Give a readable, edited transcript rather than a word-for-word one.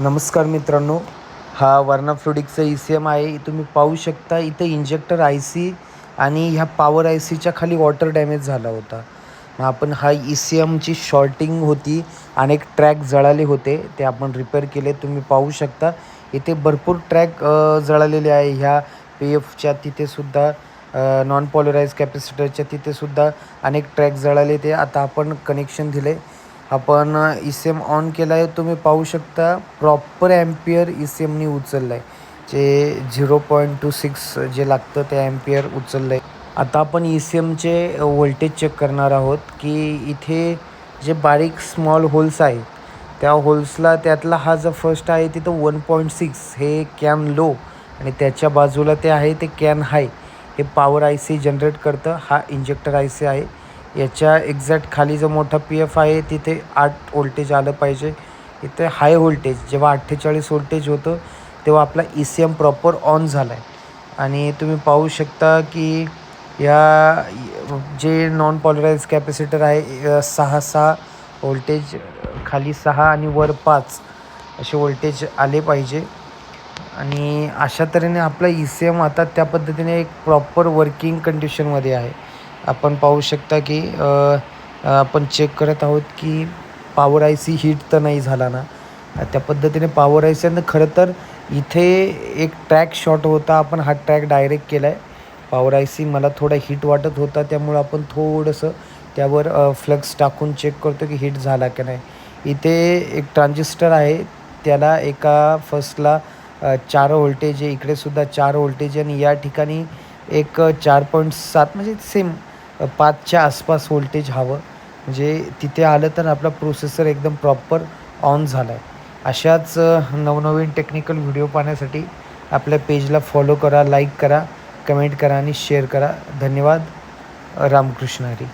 नमस्कार मित्रांनो, हा वर्ना फ्लुडिकचा ई-सी-एम आहे. तुम्ही पाहू शकता इथं इंजेक्टर आय-सी आणि ह्या पॉवर आय-सीच्या खाली वॉटर डॅमेज झाला होता. मग आपण हा ई-सी-एमची शॉर्टिंग होती, अनेक ट्रॅक जळाले होते, ते आपण रिपेअर केले. तुम्ही पाहू शकता इथे भरपूर ट्रॅक जळालेले आहे. ह्या पी-एफच्या तिथेसुद्धा नॉन पॉलराइज कॅपॅसिटरच्या तिथेसुद्धा अनेक ट्रॅक जळाले. ते आता आपण कनेक्शन दिले. आपण ई-सी-एम ऑन केला आहे. तुम्ही पाहू शकता प्रॉपर ॲम्पियर ई-सी-एमनी उचललं आहे. जे 0.26 जे लागतं ते ॲम्पियर उचललं आहे. आता आपण ई-सी-एमचे व्होल्टेज चेक करणार आहोत, की इथे जे बारीक स्मॉल होल्स आहेत, त्या होल्सला त्यातला हा जो फर्स्ट आहे तिथं 1.6 हे कॅन लो आणि त्याच्या बाजूला ते आहे ते कॅन हाय. हे पॉवर आय-सी जनरेट करतं. हा इंजेक्टर आय-सी आहे. याच्या एक्झॅक्ट खाली जो मोठा पी-एफ आहे तिथे 8 व्होल्टेज आलं पाहिजे. इथे हाय व्होल्टेज जेव्हा 48 व्होल्टेज होतं तेव्हा आपला ई-सी-एम प्रॉपर ऑन झाला आहे. आणि तुम्ही पाहू शकता की या जे नॉन पॉलराइज कॅपॅसिटर आहे 6 व्होल्टेज, खाली 6 आणि वर 5 असे व्होल्टेज आले पाहिजे. आणि अशा तऱ्हेने आपला ई-सी-एम आता त्या पद्धतीने एक प्रॉपर वर्किंग कंडिशनमध्ये आहे. आपण पाहू शकता की आपण चेक करत आहोत की पॉवर आय-सी हीट तर नाही झाला ना. त्या पद्धतीने पॉवर आय-सीनं खरं तर इथे एक ट्रॅक शॉर्ट होता. आपण हा ट्रॅक डायरेक्ट केला आहे. पॉवर आय-सी मला थोडा हीट वाटत होता, त्यामुळं आपण थोडंसं त्यावर फ्लक्स टाकून चेक करतो की हीट झाला की नाही. इथे एक ट्रान्झिस्टर आहे, त्याला एका फर्स्टला 4 व्होल्टेज आहे, इकडेसुद्धा 4 व्होल्टेज आणि या ठिकाणी एक 4.7 म्हणजे सेम 5च्या आसपास व्होल्टेज हवं. म्हणजे तिथे आलं तर आपला प्रोसेसर एकदम प्रॉपर ऑन झाला आहे. अशाच नवनवीन टेक्निकल व्हिडिओ पाहण्यासाठी आपल्या पेजला फॉलो करा, लाईक करा, कमेंट करा आणि शेअर करा. धन्यवाद. रामकृष्ण हरी.